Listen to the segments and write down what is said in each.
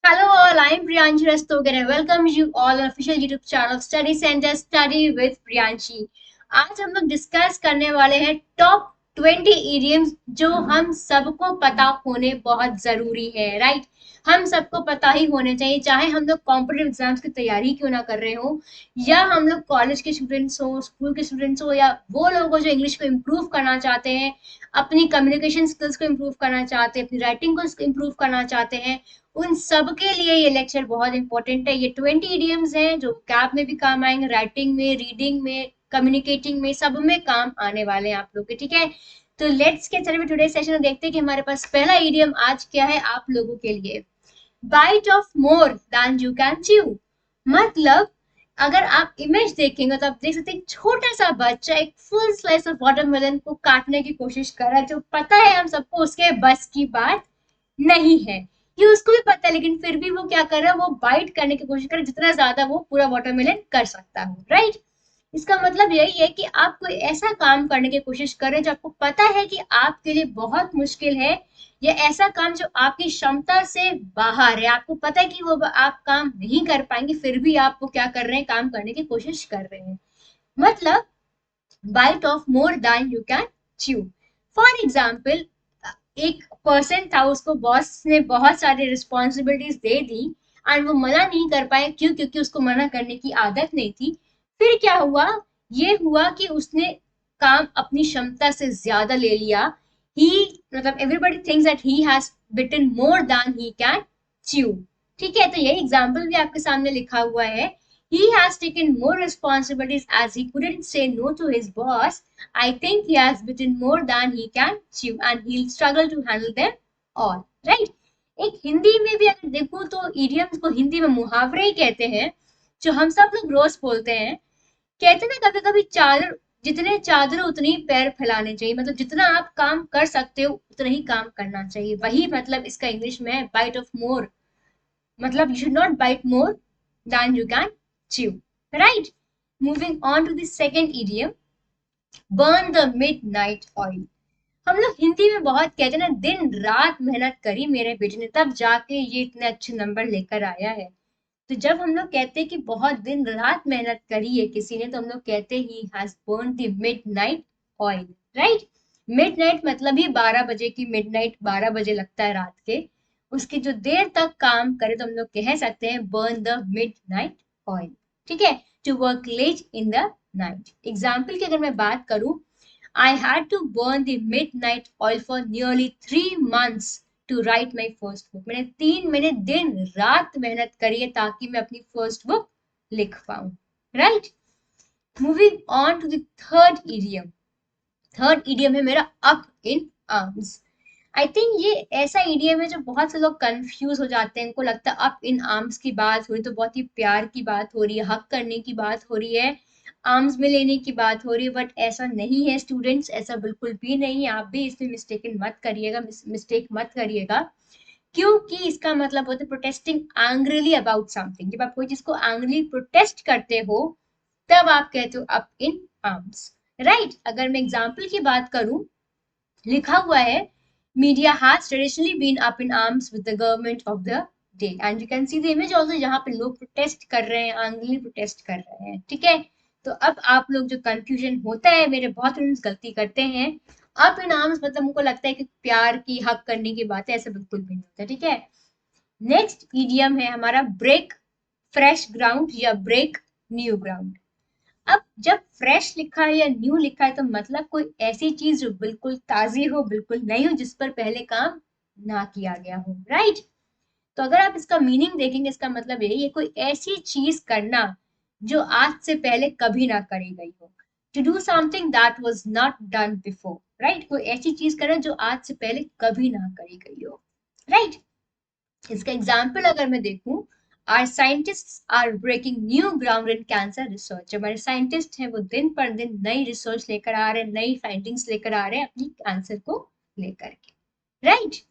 Hello all, I'm Priyanshi Rastogi and I welcome you all on official YouTube channel Study Center Study with Priyanshi। आज हम लोग discuss करने वाले हैं top 20 idioms जो हम सबको पता होने बहुत जरूरी है, राइट। हम सबको पता ही होने चाहिए, चाहे हम लोग कॉम्पिटिटिव एग्जाम्स की तैयारी क्यों ना कर रहे हो, या हम लोग कॉलेज के स्टूडेंट्स हो, स्कूल के स्टूडेंट्स हो, या वो लोग हो जो इंग्लिश को इम्प्रूव करना चाहते हैं, अपनी कम्युनिकेशन स्किल्स को इम्प्रूव करना चाहते हैं, अपनी राइटिंग को इम्प्रूव करना चाहते हैं। उन सब के लिए ये लेक्चर बहुत इंपॉर्टेंट है। ये 20 इडियम्स हैं जो कैब में भी काम आएंगे, राइटिंग में, रीडिंग में, कम्युनिकेटिंग में, सब में काम आने वाले हैं आप लोग के, ठीक है। तो let's get started with today session और देखते हैं कि हमारे पास पहला इडियम आज क्या है आप लोगों के लिए। Bite off more than you can chew. मतलब अगर आप इमेज देखेंगे तो आप देख सकते हैं एक छोटा सा बच्चा एक फुल स्लाइस ऑफ वाटरमेलन को काटने की कोशिश कर रहा है, जो पता है हम सबको उसके बस की बात नहीं है। ये उसको भी पता है, लेकिन फिर भी वो क्या कर रहा है, वो बाइट करने की कोशिश कर रहा है जितना ज्यादा वो पूरा वाटरमेलन कर सकता हो, राइट। इसका मतलब यही है कि आप कोई ऐसा काम करने की कोशिश कर रहे हैं जो आपको पता है कि आपके लिए बहुत मुश्किल है, या ऐसा काम जो आपकी क्षमता से बाहर है, आपको पता है कि वो आप काम नहीं कर पाएंगे, फिर भी आप वो क्या कर रहे हैं, काम करने की कोशिश कर रहे हैं। मतलब bite off more than you can chew. For example, एक पर्सन था, उसको बॉस ने बहुत सारी रिस्पॉन्सिबिलिटीज दे दी एंड वो मना नहीं कर पाए, क्यों? क्योंकि उसको मना करने की आदत नहीं थी। फिर क्या हुआ? ये हुआ कि उसने काम अपनी क्षमता से ज्यादा ले लिया। ही मतलब everybody thinks that he has bitten more than he can chew. ठीक है, तो ये एग्जाम्पल भी आपके सामने लिखा हुआ है। He has taken more responsibilities as he couldn't say no to his boss. I think he has bitten more than he can chew and he'll struggle to handle them all. Right? एक हिंदी में भी अगर देखो तो idioms को हिंदी में मुहावरे ही कहते हैं, जो हम सब लोग रोज बोलते हैं। कहते हैं ना, कभी कभी चादर जितने चादर उतने ही पैर फैलाने चाहिए। मतलब जितना आप काम कर सकते हो उतना ही काम करना चाहिए, वही मतलब इसका इंग्लिश में है बाइट ऑफ मोर। मतलब you should not bite more than you can chew, right? Moving on to the second idiom, burn the midnight oil। हम लोग हिंदी में बहुत कहते हैं ना, दिन रात मेहनत करी मेरे बेटे ने तब जाके ये इतने अच्छे नंबर लेकर आया है। तो जब हम लोग कहते हैं कि बहुत दिन रात मेहनत करी है किसी ने, तो हम लोग कहते हैं he has burn the midnight oil, right. Midnight मतलब ही 12 बजे की, मिडनाइट 12 बजे लगता है रात के। उसके जो देर तक काम करे तो हम लोग कह सकते हैं बर्न द मिडनाइट ऑयल। ठीक है, to work late in the night. Example की अगर मैं बात करूं, I had to burn the midnight oil for nearly 3 months to write my first book। मैंने 3 महीने दिन रात मेहनत करी है ताकि मैं अपनी फर्स्ट बुक लिख पाऊं, right. Moving on to the third idiom. Third idiom है मेरा up in arms. I think ये ऐसा इडियम है जो बहुत से लोग कंफ्यूज हो जाते हैं, इनको लगता है अप इन आर्म्स की बात हो रही तो बहुत ही प्यार की बात हो रही है, हक करने की बात हो रही है, आर्म्स में लेने की बात हो रही है। बट ऐसा नहीं है स्टूडेंट्स, ऐसा बिल्कुल भी नहीं है। आप भी इसमें मिस्टेकन मत करिएगा, मिस्टेक मत करिएगा, क्योंकि इसका मतलब होता है प्रोटेस्टिंग एंग्रीली अबाउट समथिंग। जब आप कोई चीज को एंग्रीली प्रोटेस्ट करते हो तब आप कहते हो अप इन आर्म्स, राइट। अगर मैं एग्जाम्पल की बात करूं, लिखा हुआ है media has traditionally been up in arms with the government of the day and you can see the image also, यहाँ पे लोग प्रोटेस्ट कर रहे हैं, एंग्रीली प्रोटेस्ट कर रहे हैं, ठीक है। तो अब आप लोग जो कंफ्यूजन होता है, मेरे बहुत स्टूडेंट्स गलती करते हैं, अप इन आर्म्स मतलब उनको लगता है कि प्यार की, हक करने की बात है, ऐसा बिल्कुल भी नहीं होता, ठीक है। नेक्स्ट ईडियम है हमारा ब्रेक फ्रेश ग्राउंड या ब्रेक न्यू ग्राउंड। अब जब फ्रेश लिखा है या न्यू लिखा है तो मतलब कोई ऐसी चीज जो बिल्कुल ताजी हो, बिल्कुल नई हो, जिस पर पहले काम ना किया गया हो, राइट। तो अगर आप इसका मीनिंग देखेंगे, इसका मतलब यही है कोई ऐसी चीज करना जो आज से पहले कभी ना करी गई हो। To do something that was not done before, right. कोई ऐसी चीज करना जो आज से पहले कभी ना करी गई हो, राइट। इसका एग्जाम्पल अगर मैं देखूं, are scientists are breaking new ground in cancer research. हमारे साइंटिस्ट हैं वो दिन पर दिन नई रिसर्च लेकर आ रहे हैं, नई फाइंडिंग्स लेकर आ रहे हैं अपनी कैंसर को लेकर के, राइट।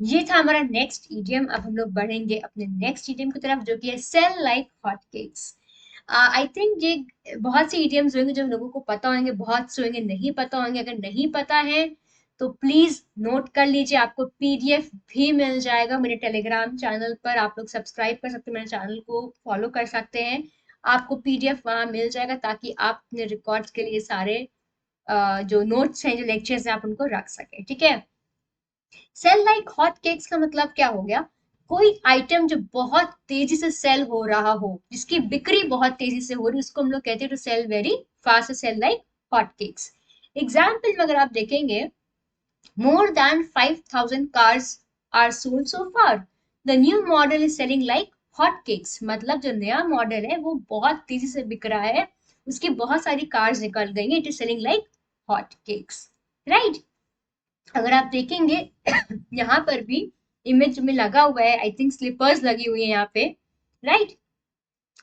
ये था हमारा नेक्स्ट ईडियम। अब हम लोग बढ़ेंगे अपने नेक्स्ट ईडियम की तरफ, जो कि है sell like hot cakes. I think ये बहुत से ईडियम्स होंगे जो लोगों को पता होंगे, बहुत से होंगे नहीं पता होंगे। अगर नहीं पता है तो प्लीज नोट कर लीजिए, आपको पीडीएफ भी मिल जाएगा मेरे टेलीग्राम चैनल पर। आप लोग सब्सक्राइब कर सकते हैं, मेरे चैनल को फॉलो कर सकते हैं। आपको पीडीएफ वहां मिल जाएगा ताकि आप अपने रिकॉर्ड्स के लिए सारे जो नोट्स हैं, जो लेक्चर्स हैं, आप उनको रख सके। ठीक है। सेल लाइक हॉट केक्स का मतलब क्या हो गया? कोई आइटम जो बहुत तेजी से सेल हो रहा हो, जिसकी बिक्री बहुत तेजी से हो रही है, उसको हम लोग कहते हैं to sell very fast, sell like hot cakes. Example में अगर आप देखेंगे, more than 5,000 cars are sold so far. The new model is selling like hotcakes. मतलब जो नया मॉडल है वो बहुत तेजी से बिक रहा है, उसकी बहुत सारी कार्स निकल गई हैं, it is selling like hot cakes, right. अगर आप देखेंगे यहाँ पर भी इमेज में लगा हुआ है, आई थिंक स्लीपर्स लगी हुई है यहाँ पे, राइट।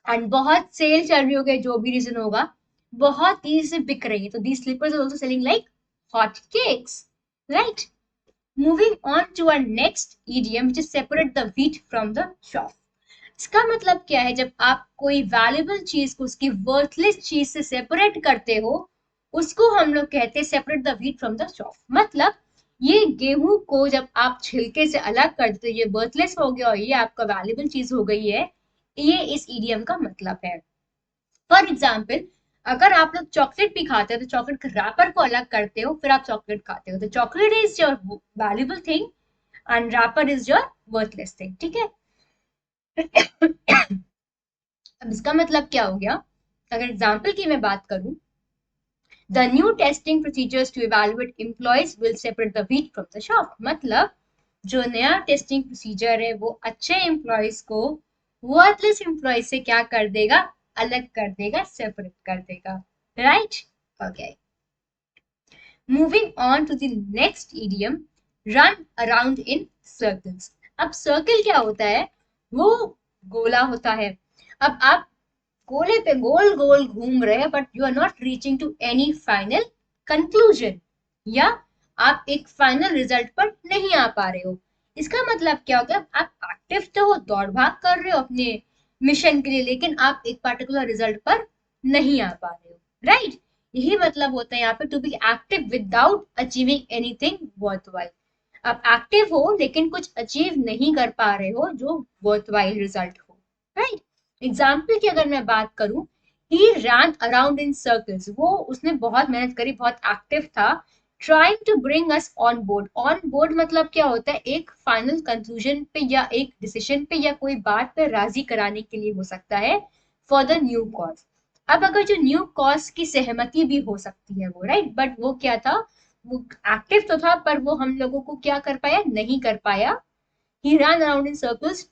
एंड बहुत सेल चल रही होगी, जो भी रीजन होगा, बहुत तेजी से बिक रही है, तो the sleepers are also selling like hot cakes, right. Moving on to our next idiom, which is separate the wheat from the chaff. इसका मतलब क्या है? जब आप कोई वैल्यूबल चीज को उसकी वर्थलेस चीज से सेपरेट करते हो, उसको हम लोग कहते हैं separate the wheat from the chaff। मतलब ये गेहूं को जब आप छिलके से अलग कर देते हो, ये वर्थलेस हो गया और ये आपका वैल्यूबल चीज हो गई है, ये इस इडियम का मतलब है। फॉर एग्जाम्पल, अगर आप लोग चॉकलेट भी खाते हो तो चॉकलेट के रैपर को अलग करते हो, फिर आप चॉकलेट खाते हो, तो chocolate is your valuable thing and wrapper is your worthless thing. ठीक है। अब इसका मतलब क्या हो गया? अगर एग्जाम्पल की मैं बात करूं, the new testing procedures to evaluate employees will separate the wheat from the chaff। मतलब जो नया टेस्टिंग प्रोसीजर है वो अच्छे एम्प्लॉयज को वर्थलेस एम्प्लॉयज से क्या कर देगा? अलग कर देगा, सेपरेट कर देगा, right. Okay, moving on to the next idiom, run around in circles. अब सर्कल क्या होता है? वो गोला होता है। अब आप गोले पे गोल गोल घूम रहे हैं, but you are not reaching to any final conclusion, या आप एक फाइनल रिजल्ट पर नहीं आ पा रहे हो। इसका मतलब क्या हो गया? आप एक्टिव तो हो, दौड़ भाग कर रहे हो अपने मिशन के लिए, लेकिन आप एक पर्टिकुलर रिजल्ट पर नहीं आ पा रहे हो, राइट। यही मतलब होता है यहाँ पे to be active without achieving anything worthwhile. आप एक्टिव हो लेकिन कुछ अचीव नहीं कर पा रहे हो जो वर्थवाइल रिजल्ट हो, राइट। एग्जाम्पल की अगर मैं बात करूं, ही रैन अराउंड इन सर्कल्स, वो उसने बहुत मेहनत करी, बहुत एक्टिव था, trying to bring us on board. On board मतलब क्या होता है? एक फाइनल कंक्लूजन पे या एक डिसीजन पे या कोई बात पे राजी कराने के लिए हो सकता है, फॉर द न्यू कॉज। अब अगर जो न्यू कॉज की सहमति भी हो सकती है वो, राइट, बट वो क्या था? वो एक्टिव तो था पर वो हम लोगों को क्या कर पाया? नहीं कर पाया। He run around in circles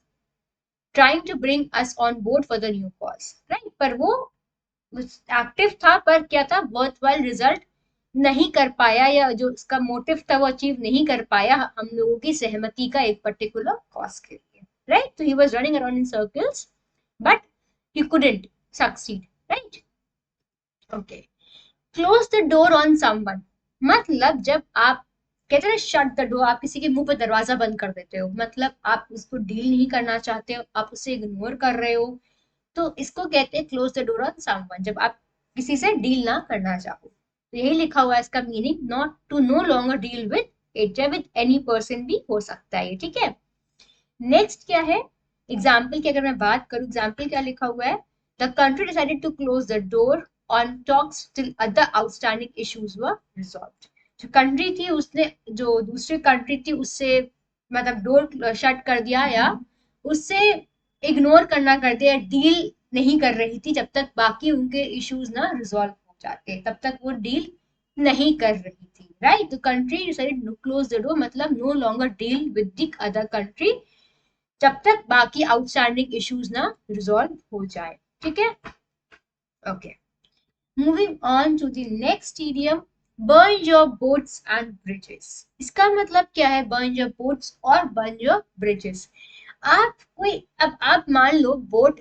trying to bring us on board for the new cause, right. पर वो एक्टिव था पर क्या था? वर्थवाइल रिजल्ट नहीं कर पाया, या जो उसका मोटिव था वो अचीव नहीं कर पाया हम लोगों की सहमति का एक पर्टिकुलर कॉज के लिए, राइट। तो he was running around in circles but he couldn't succeed, right. Okay, close the door on someone. मतलब जब आप कहते हैं शट द डोर, आप किसी के मुंह पे दरवाजा बंद कर देते हो, मतलब आप उसको डील नहीं करना चाहते हो, आप उसे इग्नोर कर रहे हो, तो इसको कहते हैं close the door on someone, जब आप किसी से डील ना करना चाहो। तो यही लिखा हुआ है इसका meaning, not to no longer deal with it, या विद एनी पर्सन भी हो सकता है ये, ठीक है। नेक्स्ट क्या है? एग्जाम्पल की अगर मैं बात करूं, एग्जाम्पल क्या लिखा हुआ है? The country decided to close the door on talks till other outstanding issues were resolved. जो कंट्री थी उसने, जो दूसरी कंट्री थी उससे मतलब डोर शट कर दिया या उससे इग्नोर करना कर दिया, डील नहीं कर रही थी जब तक बाकी उनके इश्यूज ना रिजॉल्व हो जाते, तब तक वो डील नहीं कर रही थी, राइट। तो country decided to close the door मतलब no longer deal with the other country जब तक बाकी आउटस्टैंडिंग इश्यूज ना रिजॉल्व हो जाए, ठीक है। Okay, moving on to the next idiom, burn your boats and bridges. इसका मतलब क्या है? बर्न योर बोट्स और बर्न योर ब्रिजेस। आप कोई, अब आप मान लो बोट,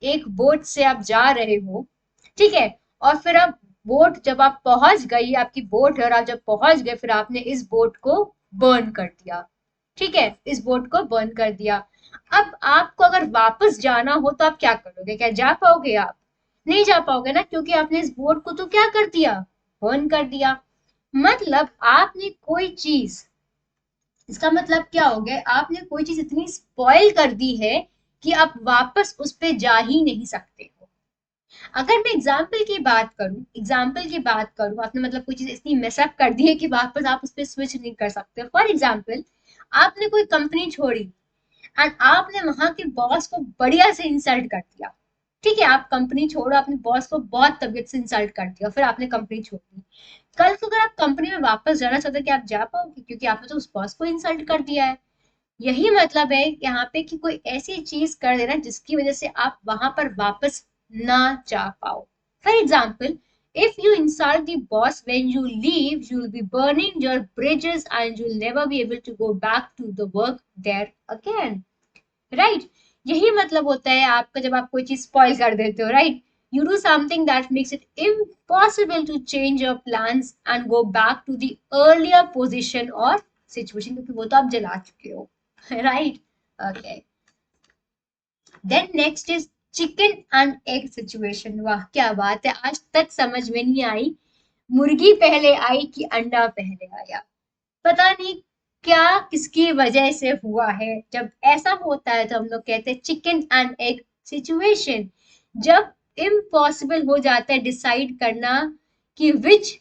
एक बोट से आप जा रहे हो, ठीक है, और फिर आप बोट, जब आप पहुंच गई, आपकी बोट है और आप जब पहुंच गए, फिर आपने इस बोट को बर्न कर दिया, ठीक है, इस बोट को बर्न कर दिया। अब आपको अगर वापस जाना हो तो आप क्या करोगे? क्या जा पाओगे? आप नहीं जा पाओगे ना, क्योंकि आपने इस बोट को तो क्या कर दिया? बर्न कर दिया। मतलब आपने कोई चीज, इसका मतलब क्या हो गया, आपने कोई चीज इतनी स्पॉइल कर दी है कि आप वापस उस पे जा ही नहीं सकते हो। अगर मैं एग्जाम्पल की बात करूं, आपने मतलब कोई चीज इतनी मेसअप कर दी है कि वापस आप उस पर स्विच नहीं कर सकते। फॉर एग्जाम्पल, आपने कोई कंपनी छोड़ी एंड आपने वहां के बॉस को बढ़िया से इंसल्ट कर दिया। ठीक है, आप कंपनी छोड़ो, आपने बॉस को बहुत तबियत से इंसल्ट कर दिया, फिर आपने कंपनी छोड़ दी। कल को अगर आप कंपनी में वापस जाना चाहते हो, कि आप जा पाओगे? क्योंकि आपने तो उस बॉस को इंसल्ट कर दिया है। यही मतलब है यहाँ पे कि कोई ऐसी चीज कर देना जिसकी वजह से आप वहां पर वापस ना जा पाओ। For example, if you insult the boss when you leave, you will be burning your bridges and you will never be able to go back to the work there again. Right? यही मतलब होता है आपका जब आप कोई चीज spoil कर देते हो, right? You do something that makes it impossible to change your plans and go back to the earlier position और सिचुएशन, क्योंकि वो तो आप जला चुके हो। Right? Okay, then next is chicken and egg situation. वाह क्या बात है, आज तक समझ में नहीं आई मुर्गी पहले आई कि अंडा पहले आया। पता नहीं क्या किसकी वजह से हुआ है। जब ऐसा होता है तो हम लोग कहते हैं चिकन एंड एग सिचुएशन। जब इम्पॉसिबल हो जाता है डिसाइड करना कि which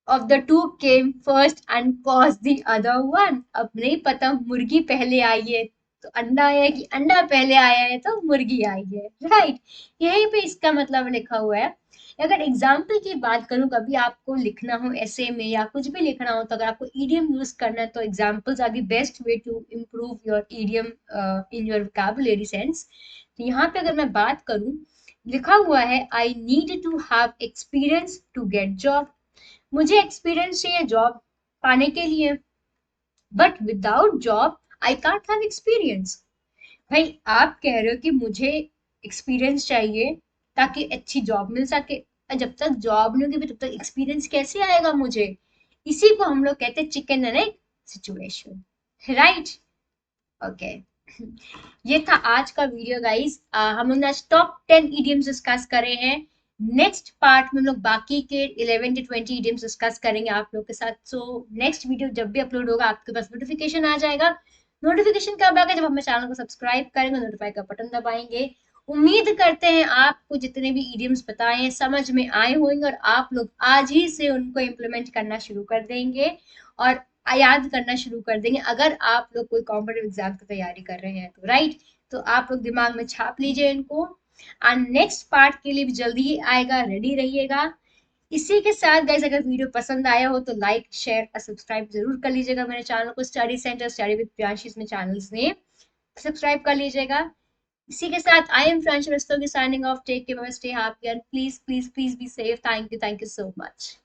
of the two came first and cause the other one. अब नहीं पता मुर्गी पहले आई है तो अंडा आया है, कि अंडा पहले आया है तो मुर्गी आई है। राइट? यहीं पे इसका मतलब लिखा हुआ है। अगर एग्जाम्पल की बात करूं, कभी आपको लिखना हो ऐसे में या कुछ भी लिखना हो, तो अगर आपको ईडियम यूज करना है तो examples are the best way to improve your idiom in your vocabulary sense. तो यहाँ पे अगर मैं बात करूं, लिखा हुआ है I need to have experience to get job. मुझे एक्सपीरियंस चाहिए जॉब पाने के लिए, but without job I can't have experience. भाई आप कह रहे हो कि मुझे एक्सपीरियंस चाहिए ताकि अच्छी जॉब मिल सके, और जब तक जॉब नहीं होगी तब तक एक्सपीरियंस कैसे आएगा मुझे? इसी को हम लोग कहते हैं chicken and egg situation. Right? Okay, ये था आज का वीडियो गाइस। हम लोग ने आज टॉप 10 इडियम्स डिस्कस करे हैं। नेक्स्ट पार्ट में हम लोग बाकी के 11 to 20 इडियम्स डिस्कस करेंगे आप लोग के साथ। सो नेक्स्ट वीडियो जब भी अपलोड होगा आपके पास नोटिफिकेशन आ जाएगा। नोटिफिकेशन कब आएगा? जब हम चैनल को सब्सक्राइब करेंगे, नोटिफाई का बटन दबाएंगे। उम्मीद करते हैं आपको जितने भी इडियम्स बताए हैं समझ में आए होंगे और आप लोग आज ही से उनको इम्प्लीमेंट करना शुरू कर देंगे और याद करना शुरू कर देंगे, अगर आप लोग कोई कॉम्पिटिटिव एग्जाम की तैयारी कर रहे हैं तो। राइट? तो आप लोग दिमाग में छाप लीजिए इनको, एंड नेक्स्ट पार्ट के लिए भी जल्दी ही आएगा, रेडी रहिएगा। इसी के साथ गाइस, अगर वीडियो पसंद आया हो तो लाइक शेयर और सब्सक्राइब जरूर कर लीजिएगा मेरे चैनल को। Study centre study with Priyanshi में चैनल्स ने सब्सक्राइब कर लीजिएगा। इसी के साथ आई एम फ्रेंच Rastogi signing off. Take care, stay happy and please please please be safe. Thank you so much.